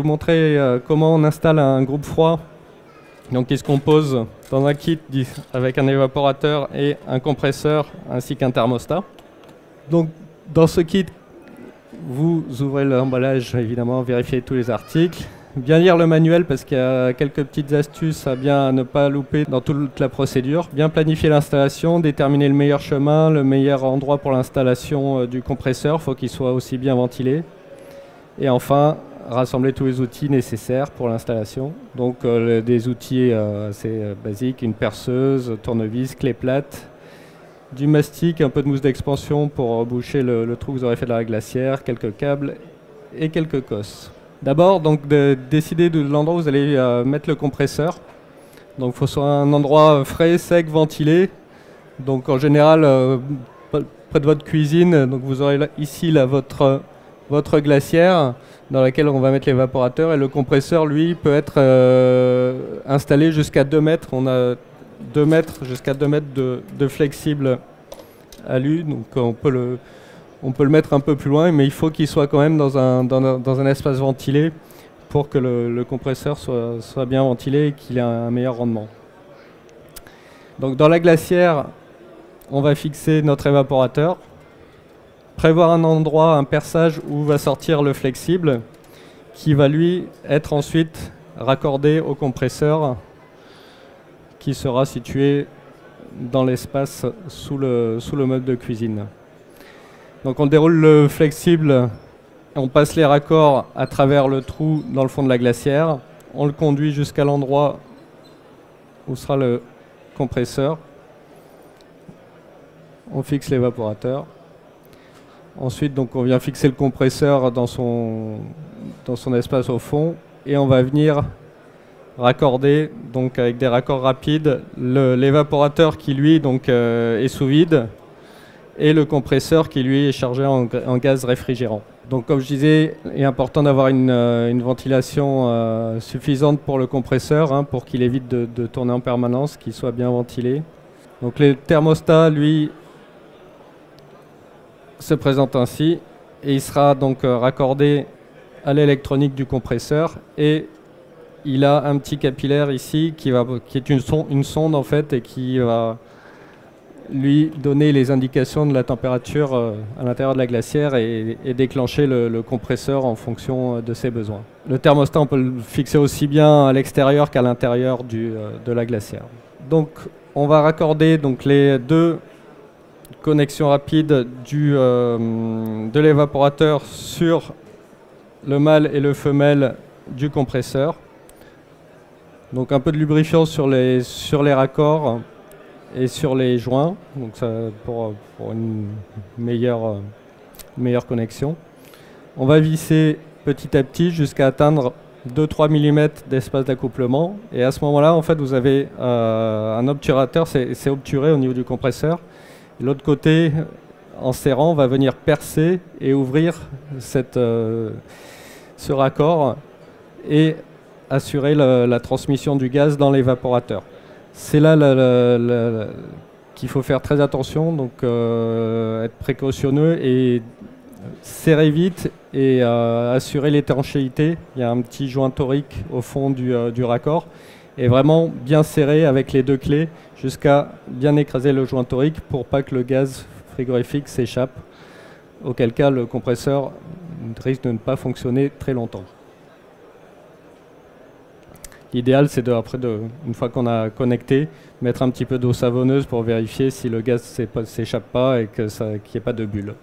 montrer comment on installe un groupe froid. Donc il se compose dans un kit avec un évaporateur et un compresseur ainsi qu'un thermostat. Donc dans ce kit, vous ouvrez l'emballage, évidemment, vérifiez tous les articles. Bien lire le manuel parce qu'il y a quelques petites astuces à bien ne pas louper dans toute la procédure. Bien planifier l'installation, déterminer le meilleur chemin, le meilleur endroit pour l'installation du compresseur. Il faut qu'il soit aussi bien ventilé. Et enfin, rassembler tous les outils nécessaires pour l'installation. Donc des outils assez basiques, une perceuse, tournevis, clé plate, du mastic, un peu de mousse d'expansion pour boucher le trou que vous aurez fait de la glacière, quelques câbles et quelques cosses. D'abord, donc, décider de l'endroit où vous allez mettre le compresseur. Donc il faut que ce soit un endroit frais, sec, ventilé. Donc en général, près de votre cuisine, donc vous aurez ici votre glacière dans laquelle on va mettre l'évaporateur, et le compresseur, lui, peut être installé jusqu'à 2 mètres. On a 2 mètres, jusqu'à 2 mètres de flexible alu, donc on peut le mettre un peu plus loin, mais il faut qu'il soit quand même dans un espace ventilé pour que le compresseur soit bien ventilé et qu'il ait un meilleur rendement. Donc dans la glacière, on va fixer notre évaporateur, prévoir un endroit, un perçage où va sortir le flexible, qui va lui être ensuite raccordé au compresseur qui sera situé dans l'espace sous le meuble de cuisine. Donc on déroule le flexible, on passe les raccords à travers le trou dans le fond de la glacière, on le conduit jusqu'à l'endroit où sera le compresseur, on fixe l'évaporateur. Ensuite, donc, on vient fixer le compresseur dans son espace au fond, et on va venir raccorder, donc avec des raccords rapides, l'évaporateur qui lui donc, est sous vide, et le compresseur qui lui est chargé en gaz réfrigérant. Donc comme je disais, il est important d'avoir une ventilation suffisante pour le compresseur, pour qu'il évite de tourner en permanence, qu'il soit bien ventilé. Donc le thermostat, lui, se présente ainsi, et il sera donc raccordé à l'électronique du compresseur, et il a un petit capillaire ici qui est une sonde en fait, et qui va lui donner les indications de la température à l'intérieur de la glacière et déclencher le compresseur en fonction de ses besoins. Le thermostat, on peut le fixer aussi bien à l'extérieur qu'à l'intérieur de la glacière. Donc on va raccorder donc, les deux connexion rapide de l'évaporateur sur le mâle et le femelle du compresseur. Donc un peu de lubrifiant sur les raccords et sur les joints, donc ça, pour une meilleure connexion. On va visser petit à petit jusqu'à atteindre 2-3 mm d'espace d'accouplement, et à ce moment-là, en fait, vous avez un obturateur, c'est obturé au niveau du compresseur. L'autre côté, en serrant, va venir percer et ouvrir ce raccord et assurer la transmission du gaz dans l'évaporateur. C'est là qu'il faut faire très attention, donc être précautionneux et serrer vite et assurer l'étanchéité. Il y a un petit joint torique au fond du raccord, et vraiment bien serré avec les deux clés jusqu'à bien écraser le joint torique pour pas que le gaz frigorifique s'échappe, auquel cas le compresseur risque de ne pas fonctionner très longtemps. L'idéal, c'est une fois qu'on a connecté, mettre un petit peu d'eau savonneuse pour vérifier si le gaz ne s'échappe pas et qu'il n'y ait pas de bulles.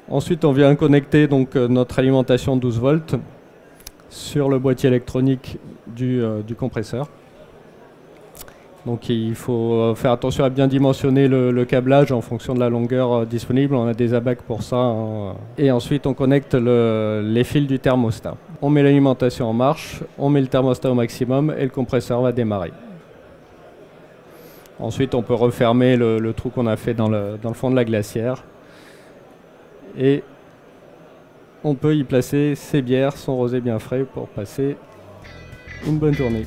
Ensuite, on vient connecter donc, notre alimentation 12 volts sur le boîtier électronique du compresseur. Donc il faut faire attention à bien dimensionner le câblage en fonction de la longueur disponible. On a des abacs pour ça. Et ensuite, on connecte les fils du thermostat. On met l'alimentation en marche, on met le thermostat au maximum et le compresseur va démarrer. Ensuite, on peut refermer le trou qu'on a fait dans le fond de la glacière. Et on peut y placer ses bières, son rosé bien frais pour passer une bonne journée.